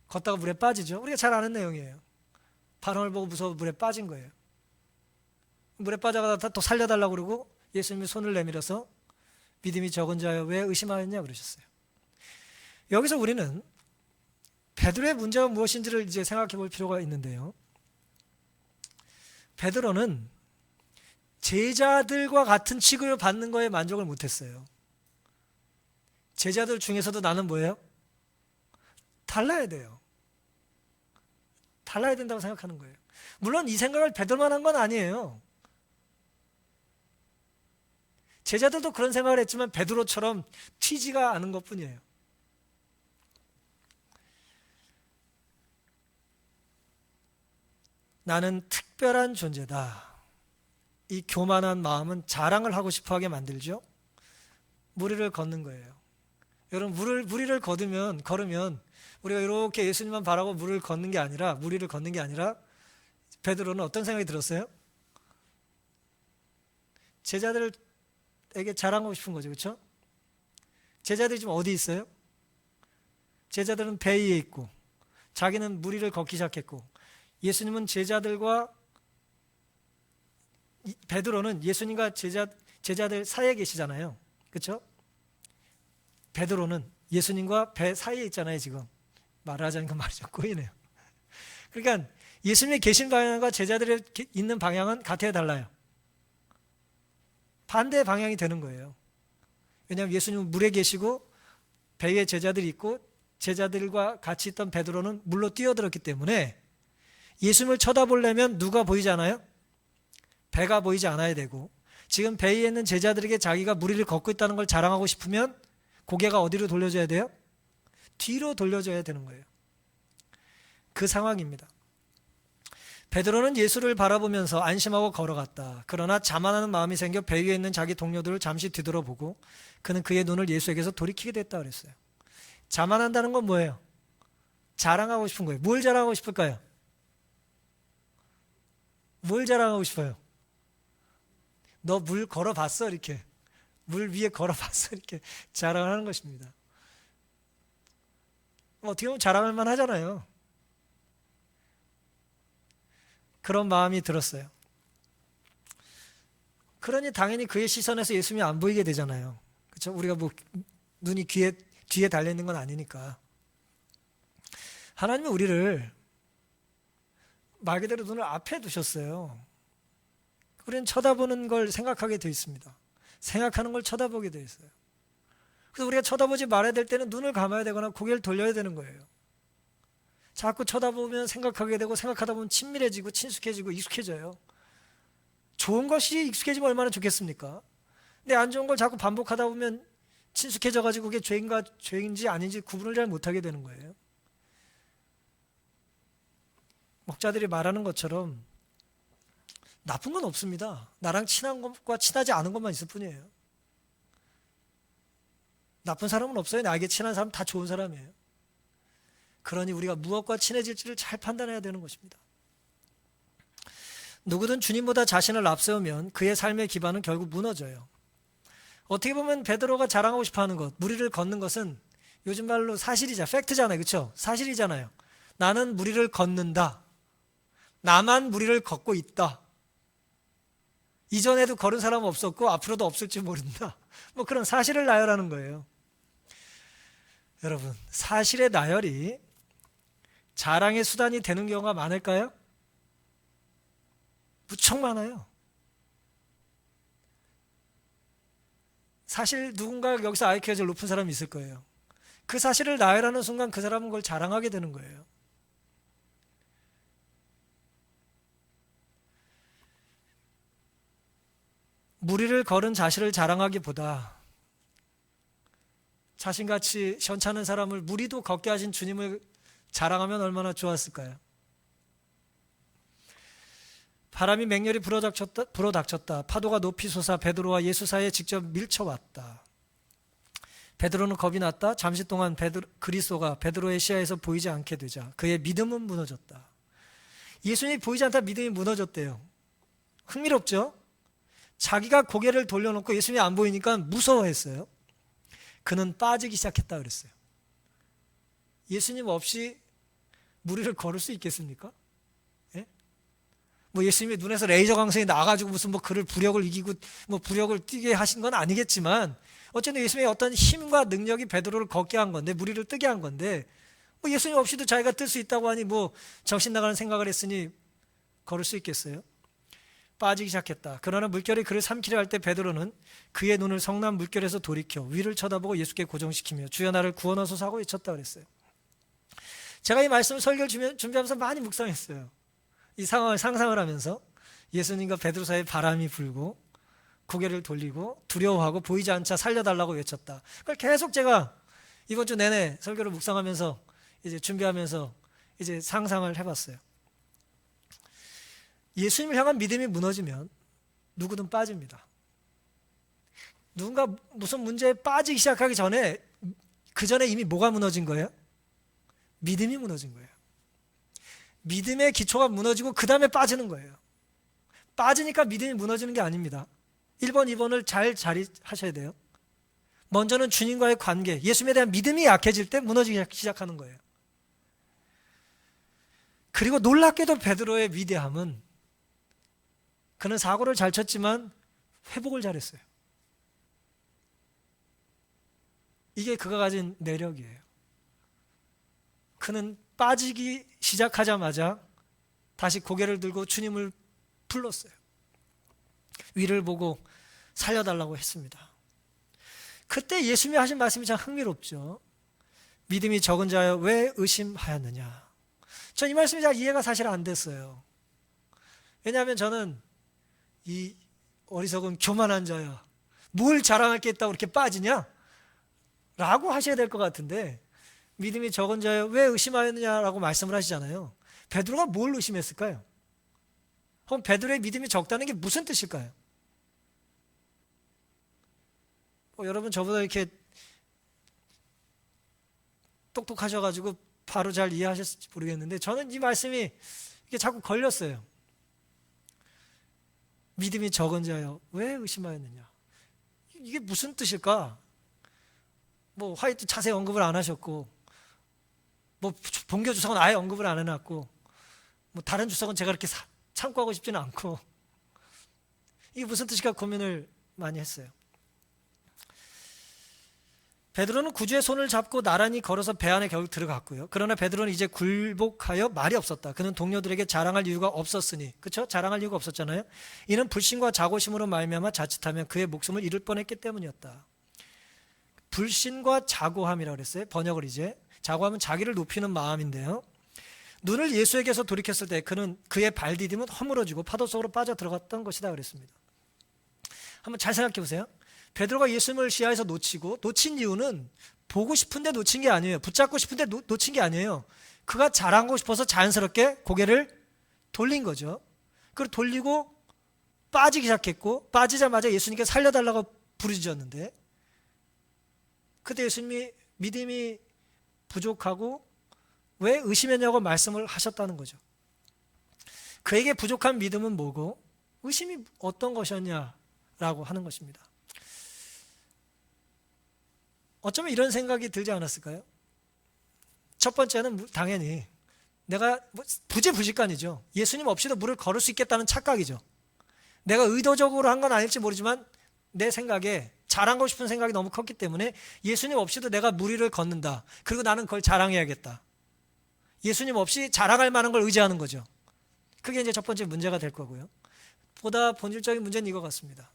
Speaker 1: 걷다가 물에 빠지죠. 우리가 잘 아는 내용이에요. 바람을 보고 무서워 물에 빠진 거예요. 물에 빠져가다 또 살려달라고 그러고 예수님이 손을 내밀어서 믿음이 적은 자여 왜 의심하였냐 그러셨어요. 여기서 우리는 베드로의 문제가 무엇인지를 이제 생각해 볼 필요가 있는데요. 베드로는 제자들과 같은 취급을 받는 거에 만족을 못했어요. 제자들 중에서도 나는 뭐예요? 달라야 돼요. 달라야 된다고 생각하는 거예요. 물론 이 생각을 베드로만 한 건 아니에요. 제자들도 그런 생각을 했지만 베드로처럼 튀지가 않은 것뿐이에요. 나는 특별한 존재다. 이 교만한 마음은 자랑을 하고 싶어하게 만들죠. 무리를 걷는 거예요. 여러분 무리를 걸으면 우리가 이렇게 예수님만 바라고 무리를 걷는 게 아니라 베드로는 어떤 생각이 들었어요? 제자들에게 자랑하고 싶은 거죠. 그렇죠? 제자들이 지금 어디 있어요? 제자들은 배 위에 있고 자기는 무리를 걷기 시작했고 예수님은 제자들과 베드로는 예수님과 제자들 사이에 계시잖아요. 그렇죠? 베드로는 예수님과 배 사이에 있잖아요. 지금 말을 하자니까 말이 좀 꼬이네요. 그러니까 예수님이 계신 방향과 제자들이 있는 방향은 같아야 달라요. 반대 방향이 되는 거예요. 왜냐하면 예수님은 물에 계시고 배에 제자들이 있고 제자들과 같이 있던 베드로는 물로 뛰어들었기 때문에 예수님을 쳐다보려면 누가 보이지 않아요? 배가 보이지 않아야 되고 지금 배에 있는 제자들에게 자기가 무리를 걷고 있다는 걸 자랑하고 싶으면 고개가 어디로 돌려줘야 돼요? 뒤로 돌려줘야 되는 거예요. 그 상황입니다. 베드로는 예수를 바라보면서 안심하고 걸어갔다. 그러나 자만하는 마음이 생겨 배 위에 있는 자기 동료들을 잠시 뒤돌아보고 그는 그의 눈을 예수에게서 돌이키게 됐다 그랬어요. 자만한다는 건 뭐예요? 자랑하고 싶은 거예요. 뭘 자랑하고 싶을까요? 뭘 자랑하고 싶어요? 너 물 걸어봤어? 이렇게. 물 위에 걸어봤어? 이렇게 자랑을 하는 것입니다. 어떻게 보면 자랑할 만 하잖아요. 그런 마음이 들었어요. 그러니 당연히 그의 시선에서 예수님이 안 보이게 되잖아요. 그렇죠? 우리가 뭐 눈이 뒤에 달려 있는 건 아니니까. 하나님은 우리를 말 그대로 눈을 앞에 두셨어요. 우리는 쳐다보는 걸 생각하게 되어 있습니다. 생각하는 걸 쳐다보게 되어 있어요. 그래서 우리가 쳐다보지 말아야 될 때는 눈을 감아야 되거나 고개를 돌려야 되는 거예요. 자꾸 쳐다보면 생각하게 되고 생각하다 보면 친밀해지고 친숙해지고 익숙해져요. 좋은 것이 익숙해지면 얼마나 좋겠습니까? 근데 안 좋은 걸 자꾸 반복하다 보면 친숙해져가지고 그게 죄인지 아닌지 구분을 잘 못하게 되는 거예요. 목자들이 말하는 것처럼 나쁜 건 없습니다. 나랑 친한 것과 친하지 않은 것만 있을 뿐이에요. 나쁜 사람은 없어요. 나에게 친한 사람 다 좋은 사람이에요. 그러니 우리가 무엇과 친해질지를 잘 판단해야 되는 것입니다. 누구든 주님보다 자신을 앞세우면 그의 삶의 기반은 결국 무너져요. 어떻게 보면 베드로가 자랑하고 싶어하는 것, 무리를 걷는 것은 요즘 말로 팩트잖아요. 그렇죠? 사실이잖아요. 나는 무리를 걷는다. 나만 무리를 걷고 있다. 이전에도 걸은 사람은 없었고 앞으로도 없을지 모른다. 뭐 그런 사실을 나열하는 거예요. 여러분, 사실의 나열이 자랑의 수단이 되는 경우가 많을까요? 무척 많아요. 사실 누군가 여기서 IQ가 제일 높은 사람이 있을 거예요. 그 사실을 나열하는 순간 그 사람은 그걸 자랑하게 되는 거예요. 무리를 걸은 자신을 자랑하기보다 자신같이 현찮은 사람을 무리도 걷게 하신 주님을 자랑하면 얼마나 좋았을까요? 바람이 맹렬히 불어닥쳤다. 파도가 높이 솟아 베드로와 예수 사이에 직접 밀쳐왔다. 베드로는 겁이 났다. 잠시 동안 그리스도가 베드로의 시야에서 보이지 않게 되자 그의 믿음은 무너졌다. 예수님이 보이지 않다 믿음이 무너졌대요. 흥미롭죠? 자기가 고개를 돌려놓고 예수님이 안 보이니까 무서워했어요. 그는 빠지기 시작했다 그랬어요. 예수님 없이 무리를 걸을 수 있겠습니까? 예? 뭐 예수님의 눈에서 레이저 광선이 나가지고 무슨 뭐 그를 부력을 이기고 뭐 부력을 뛰게 하신 건 아니겠지만 어쨌든 예수님의 어떤 힘과 능력이 베드로를 걷게 한 건데 무리를 뜨게 한 건데 뭐 예수님 없이도 자기가 뜰 수 있다고 하니 뭐 정신 나가는 생각을 했으니 걸을 수 있겠어요? 빠지기 시작했다. 그러나 물결이 그를 삼키려 할 때 베드로는 그의 눈을 성난 물결에서 돌이켜 위를 쳐다보고 예수께 고정시키며 주여 나를 구원하소서 하고 외쳤다 그랬어요. 제가 이 말씀을 설교를 준비하면서 많이 묵상했어요. 이 상황을 상상을 하면서 예수님과 베드로 사이에 바람이 불고 고개를 돌리고 두려워하고 보이지 않자 살려달라고 외쳤다. 그걸 계속 제가 이번 주 내내 설교를 묵상하면서 이제 준비하면서 이제 상상을 해봤어요. 예수님을 향한 믿음이 무너지면 누구든 빠집니다. 누군가 무슨 문제에 빠지기 시작하기 전에 그 전에 이미 뭐가 무너진 거예요? 믿음이 무너진 거예요. 믿음의 기초가 무너지고 그 다음에 빠지는 거예요. 빠지니까 믿음이 무너지는 게 아닙니다. 1번, 2번을 잘 자리하셔야 돼요. 먼저는 주님과의 관계, 예수님에 대한 믿음이 약해질 때 무너지기 시작하는 거예요. 그리고 놀랍게도 베드로의 위대함은 그는 사고를 잘 쳤지만 회복을 잘했어요. 이게 그가 가진 내력이에요. 그는 빠지기 시작하자마자 다시 고개를 들고 주님을 불렀어요. 위를 보고 살려달라고 했습니다. 그때 예수님이 하신 말씀이 참 흥미롭죠. 믿음이 적은 자여 왜 의심하였느냐. 전 이 말씀이 잘 이해가 사실 안 됐어요. 왜냐하면 저는 이 어리석은 교만한 자야, 뭘 자랑할 게 있다고 이렇게 빠지냐? 라고 하셔야 될 것 같은데, 믿음이 적은 자여 왜 의심하였느냐라고 말씀을 하시잖아요. 베드로가 뭘 의심했을까요? 그럼 베드로의 믿음이 적다는 게 무슨 뜻일까요? 여러분 저보다 이렇게 똑똑하셔가지고 바로 잘 이해하셨을지 모르겠는데, 저는 이 말씀이 이게 자꾸 걸렸어요. 믿음이 적은 자여 왜 의심하였느냐, 이게 무슨 뜻일까? 화이트 자세히 언급을 안 하셨고, 본교 주석은 아예 언급을 안 해놨고, 다른 주석은 제가 이렇게 참고하고 싶지는 않고, 이게 무슨 뜻일까 고민을 많이 했어요. 베드로는 구주의 손을 잡고 나란히 걸어서 배 안에 겨우 들어갔고요. 그러나 베드로는 이제 굴복하여 말이 없었다. 그는 동료들에게 자랑할 이유가 없었으니, 그렇죠? 자랑할 이유가 없었잖아요. 이는 불신과 자고심으로 말미암아 자칫하면 그의 목숨을 잃을 뻔했기 때문이었다. 불신과 자고함이라고 그랬어요. 번역을 이제. 자고함은 자기를 높이는 마음인데요. 눈을 예수에게서 돌이켰을 때 그는 그의 발디딤은 허물어지고 파도 속으로 빠져 들어갔던 것이다 그랬습니다. 한번 잘 생각해 보세요. 베드로가 예수님을 시야에서 놓친 이유는 보고 싶은데 놓친 게 아니에요. 붙잡고 싶은데 놓친 게 아니에요. 그가 자랑하고 싶어서 자연스럽게 고개를 돌린 거죠. 그걸 돌리고 빠지기 시작했고, 빠지자마자 예수님께 살려달라고 부르짖었는데, 그때 예수님이 믿음이 부족하고 왜 의심했냐고 말씀을 하셨다는 거죠. 그에게 부족한 믿음은 뭐고 의심이 어떤 것이었냐라고 하는 것입니다. 어쩌면 이런 생각이 들지 않았을까요? 첫 번째는 당연히 내가 부지불식간이죠. 예수님 없이도 물을 걸을 수 있겠다는 착각이죠. 내가 의도적으로 한 건 아닐지 모르지만 내 생각에 자랑하고 싶은 생각이 너무 컸기 때문에 예수님 없이도 내가 물 위를 걷는다. 그리고 나는 그걸 자랑해야겠다. 예수님 없이 자랑할 만한 걸 의지하는 거죠. 그게 이제 첫 번째 문제가 될 거고요. 보다 본질적인 문제는 이거 같습니다.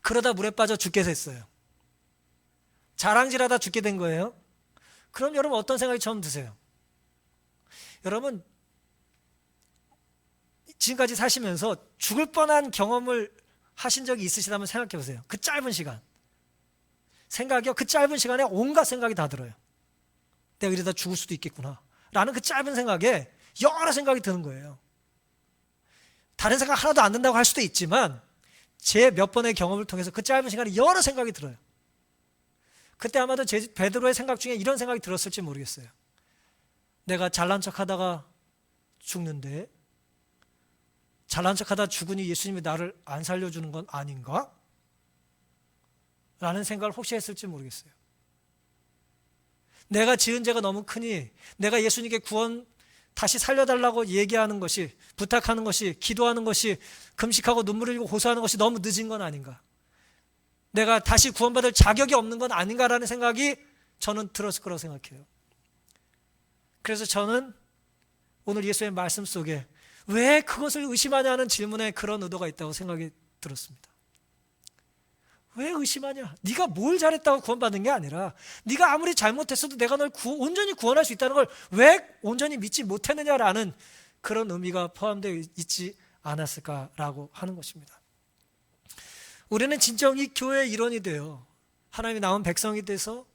Speaker 1: 그러다 물에 빠져 죽게 됐어요. 자랑질하다 죽게 된 거예요. 그럼 여러분 어떤 생각이 처음 드세요? 여러분 지금까지 사시면서 죽을 뻔한 경험을 하신 적이 있으시다면 생각해 보세요. 그 짧은 시간 생각이요, 그 짧은 시간에 온갖 생각이 다 들어요. 내가 이러다 죽을 수도 있겠구나 라는 그 짧은 생각에 여러 생각이 드는 거예요. 다른 생각 하나도 안 든다고 할 수도 있지만 제 몇 번의 경험을 통해서 그 짧은 시간에 여러 생각이 들어요. 그때 아마도 베드로의 생각 중에 이런 생각이 들었을지 모르겠어요. 내가 잘난 척하다가 죽는데, 잘난 척하다 죽으니 예수님이 나를 안 살려주는 건 아닌가? 라는 생각을 혹시 했을지 모르겠어요. 내가 지은 죄가 너무 크니 내가 예수님께 구원 다시 살려달라고 얘기하는 것이, 부탁하는 것이, 기도하는 것이, 금식하고 눈물 흘리고 호소하는 것이 너무 늦은 건 아닌가? 내가 다시 구원받을 자격이 없는 건 아닌가라는 생각이 저는 들었을 거라고 생각해요. 그래서 저는 오늘 예수의 말씀 속에 왜 그것을 의심하냐는 질문에 그런 의도가 있다고 생각이 들었습니다. 왜 의심하냐? 네가 뭘 잘했다고 구원받는 게 아니라 네가 아무리 잘못했어도 내가 널 온전히 구원할 수 있다는 걸 왜 온전히 믿지 못했느냐라는 그런 의미가 포함되어 있지 않았을까라고 하는 것입니다. 우리는 진정 이 교회의 일원이 되어 하나님이 나온 백성이 돼서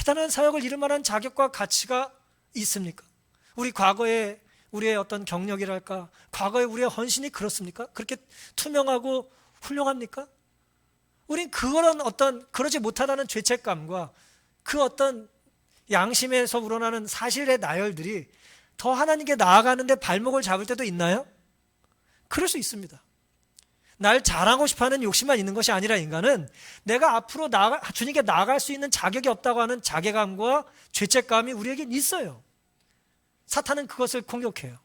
Speaker 1: 대단한 사역을 이룰 만한 자격과 가치가 있습니까? 우리 과거에 우리의 어떤 경력이랄까, 과거에 우리의 헌신이 그렇습니까? 그렇게 투명하고 훌륭합니까? 우린 그런 그러지 못하다는 죄책감과 그 어떤 양심에서 우러나는 사실의 나열들이 더 하나님께 나아가는데 발목을 잡을 때도 있나요? 그럴 수 있습니다. 날 잘하고 싶어하는 욕심만 있는 것이 아니라 인간은 내가 앞으로 주님께 나아갈 수 있는 자격이 없다고 하는 자괴감과 죄책감이 우리에겐 있어요. 사탄은 그것을 공격해요.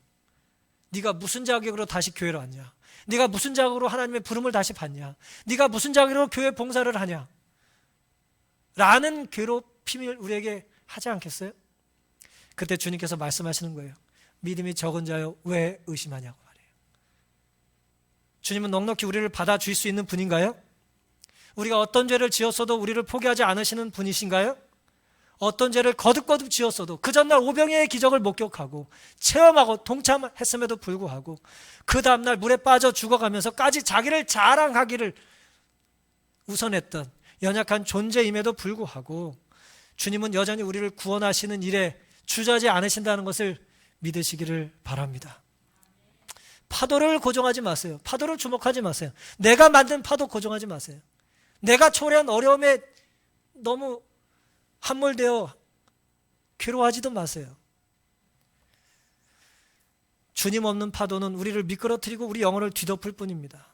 Speaker 1: 네가 무슨 자격으로 다시 교회로 왔냐? 네가 무슨 자격으로 하나님의 부름을 다시 받냐? 네가 무슨 자격으로 교회 봉사를 하냐? 라는 괴롭힘을 우리에게 하지 않겠어요? 그때 주님께서 말씀하시는 거예요. 믿음이 적은 자여 왜 의심하냐고 말해요. 주님은 넉넉히 우리를 받아줄 수 있는 분인가요? 우리가 어떤 죄를 지었어도 우리를 포기하지 않으시는 분이신가요? 어떤 죄를 거듭거듭 지었어도 그 전날 오병이의 기적을 목격하고 체험하고 동참했음에도 불구하고 그 다음날 물에 빠져 죽어가면서까지 자기를 자랑하기를 우선했던 연약한 존재임에도 불구하고 주님은 여전히 우리를 구원하시는 일에 주저하지 않으신다는 것을 믿으시기를 바랍니다. 파도를 고정하지 마세요. 파도를 주목하지 마세요. 내가 만든 파도 고정하지 마세요. 내가 초래한 어려움에 너무 함몰되어 괴로워하지도 마세요. 주님 없는 파도는 우리를 미끄러뜨리고 우리 영혼을 뒤덮을 뿐입니다.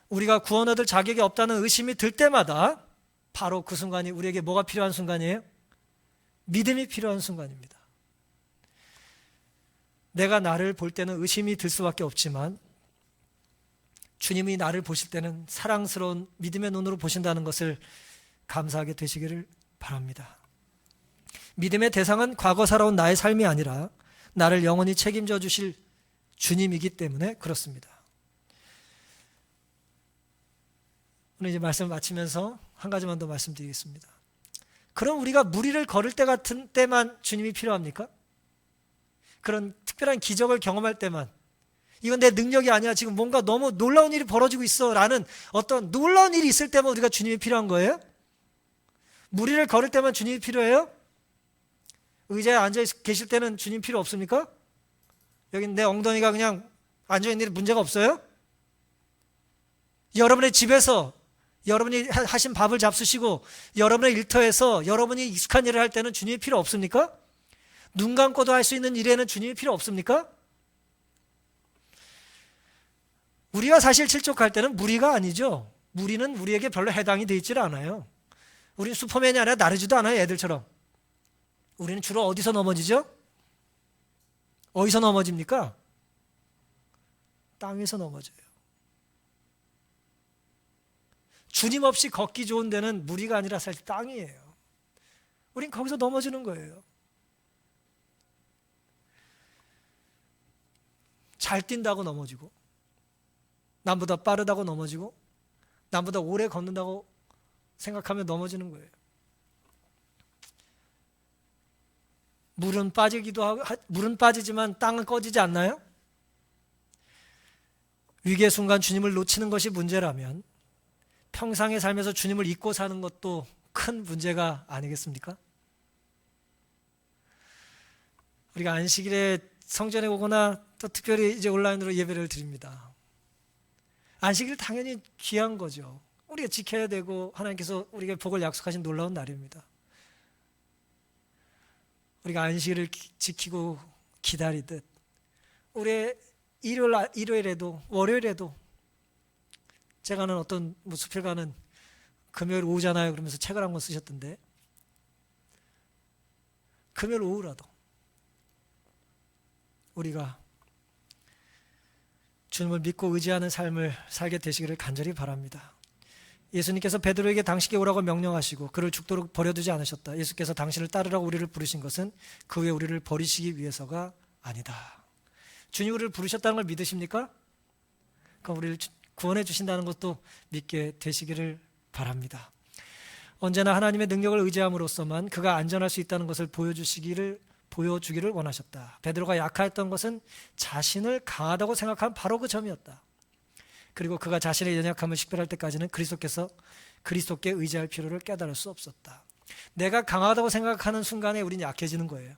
Speaker 1: 우리가 구원 얻을 자격이 없다는 의심이 들 때마다 바로 그 순간이 우리에게 뭐가 필요한 순간이에요? 믿음이 필요한 순간입니다. 내가 나를 볼 때는 의심이 들 수밖에 없지만 주님이 나를 보실 때는 사랑스러운 믿음의 눈으로 보신다는 것을 감사하게 되시기를 바랍니다. 믿음의 대상은 과거 살아온 나의 삶이 아니라 나를 영원히 책임져 주실 주님이기 때문에 그렇습니다. 오늘 이제 말씀을 마치면서 한 가지만 더 말씀드리겠습니다. 그럼 우리가 무리를 걸을 때 같은 때만 주님이 필요합니까? 그런 특별한 기적을 경험할 때만, 이건 내 능력이 아니야, 지금 뭔가 너무 놀라운 일이 벌어지고 있어 라는 어떤 놀라운 일이 있을 때만 우리가 주님이 필요한 거예요? 무리를 걸을 때만 주님이 필요해요? 의자에 앉아 계실 때는 주님 필요 없습니까? 여기 내 엉덩이가 그냥 앉아있는 일에 문제가 없어요? 여러분의 집에서 여러분이 하신 밥을 잡수시고 여러분의 일터에서 여러분이 익숙한 일을 할 때는 주님이 필요 없습니까? 눈 감고도 할 수 있는 일에는 주님이 필요 없습니까? 우리가 사실 실족할 때는 무리가 아니죠. 무리는 우리에게 별로 해당이 되어 있질 않아요. 우리는 슈퍼맨이 아니라 나르지도 않아요, 애들처럼. 우리는 주로 어디서 넘어지죠? 어디서 넘어집니까? 땅에서 넘어져요. 주님 없이 걷기 좋은 데는 무리가 아니라 사실 땅이에요. 우린 거기서 넘어지는 거예요. 잘 뛴다고 넘어지고, 남보다 빠르다고 넘어지고, 남보다 오래 걷는다고 생각하면 넘어지는 거예요. 물은 빠지지만 땅은 꺼지지 않나요? 위기의 순간 주님을 놓치는 것이 문제라면 평상의 삶에서 주님을 잊고 사는 것도 큰 문제가 아니겠습니까? 우리가 안식일에 성전에 오거나 또 특별히 이제 온라인으로 예배를 드립니다. 안식일 당연히 귀한 거죠. 우리가 지켜야 되고 하나님께서 우리에게 복을 약속하신 놀라운 날입니다. 우리가 안식일을 지키고 기다리듯 우리 일요일에도 월요일에도 제가 아는 어떤 수필가는 금요일 오후잖아요 그러면서 책을 한 권 쓰셨던데, 금요일 오후라도 우리가 주님을 믿고 의지하는 삶을 살게 되시기를 간절히 바랍니다. 예수님께서 베드로에게 당신께 오라고 명령하시고 그를 죽도록 버려두지 않으셨다. 예수께서 당신을 따르라고 우리를 부르신 것은 그 후에 우리를 버리시기 위해서가 아니다. 주님 우리를 부르셨다는 걸 믿으십니까? 그럼 우리를 구원해 주신다는 것도 믿게 되시기를 바랍니다. 언제나 하나님의 능력을 의지함으로써만 그가 안전할 수 있다는 것을 보여주기를 원하셨다. 베드로가 약하였던 것은 자신을 강하다고 생각한 바로 그 점이었다. 그리고 그가 자신의 연약함을 식별할 때까지는 그리스도께 의지할 필요를 깨달을 수 없었다. 내가 강하다고 생각하는 순간에 우린 약해지는 거예요.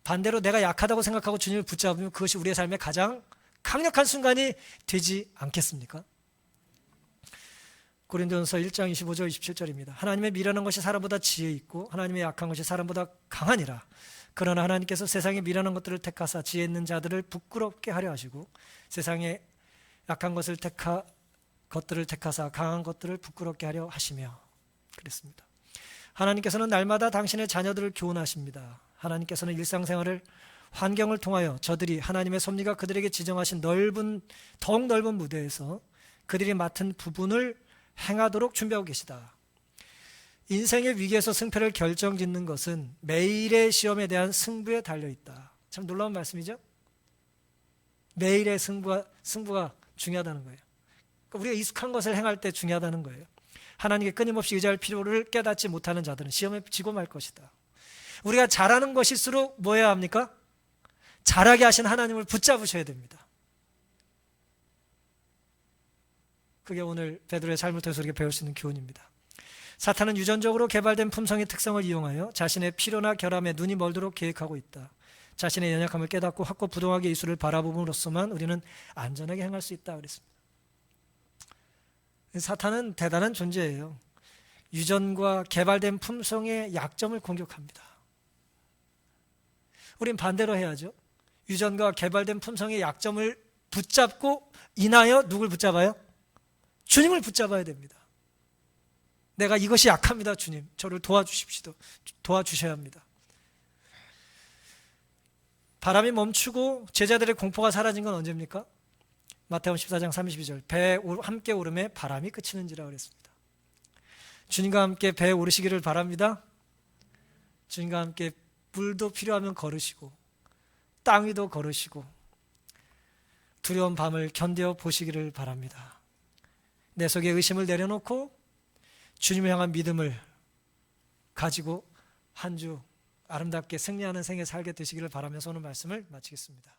Speaker 1: 반대로 내가 약하다고 생각하고 주님을 붙잡으면 그것이 우리의 삶의 가장 강력한 순간이 되지 않겠습니까? 고린도전서 1장 25절 27절입니다. 하나님의 미련한 것이 사람보다 지혜 있고 하나님의 약한 것이 사람보다 강하니라. 그러나 하나님께서 세상의 미련한 것들을 택하사 지혜 있는 자들을 부끄럽게 하려 하시고 세상의 약한 것들을 택하사 강한 것들을 부끄럽게 하려 하시며 그랬습니다. 하나님께서는 날마다 당신의 자녀들을 교훈하십니다. 하나님께서는 일상생활을 환경을 통하여 저들이 하나님의 섭리가 그들에게 지정하신 더욱 넓은 무대에서 그들이 맡은 부분을 행하도록 준비하고 계시다. 인생의 위기에서 승패를 결정짓는 것은 매일의 시험에 대한 승부에 달려있다. 참 놀라운 말씀이죠? 매일의 승부가 중요하다는 거예요. 그러니까 우리가 익숙한 것을 행할 때 중요하다는 거예요. 하나님께 끊임없이 의지할 필요를 깨닫지 못하는 자들은 시험에 지고 말 것이다. 우리가 잘하는 것일수록 뭐 해야 합니까? 잘하게 하신 하나님을 붙잡으셔야 됩니다. 그게 오늘 베드로의 삶을 통해서 우리가 배울 수 있는 교훈입니다. 사탄은 유전적으로 개발된 품성의 특성을 이용하여 자신의 필요나 결함에 눈이 멀도록 계획하고 있다. 자신의 연약함을 깨닫고 확고부동하게 이수를 바라봄으로써만 우리는 안전하게 행할 수 있다 그랬습니다. 사탄은 대단한 존재예요. 유전과 개발된 품성의 약점을 공격합니다. 우린 반대로 해야죠. 유전과 개발된 품성의 약점을 붙잡고 인하여 누굴 붙잡아요? 주님을 붙잡아야 됩니다. 내가 이것이 약합니다, 주님. 저를 도와주십시오. 도와주셔야 합니다. 바람이 멈추고 제자들의 공포가 사라진 건 언제입니까? 마태복음 14장 32절. 배에 함께 오름에 바람이 그치는지라 그랬습니다. 주님과 함께 배에 오르시기를 바랍니다. 주님과 함께 물도 필요하면 걸으시고 땅 위도 걸으시고 두려운 밤을 견뎌 보시기를 바랍니다. 내 속에 의심을 내려놓고 주님을 향한 믿음을 가지고 한 주 아름답게 승리하는 생애 살게 되시기를 바라면서 오늘 말씀을 마치겠습니다.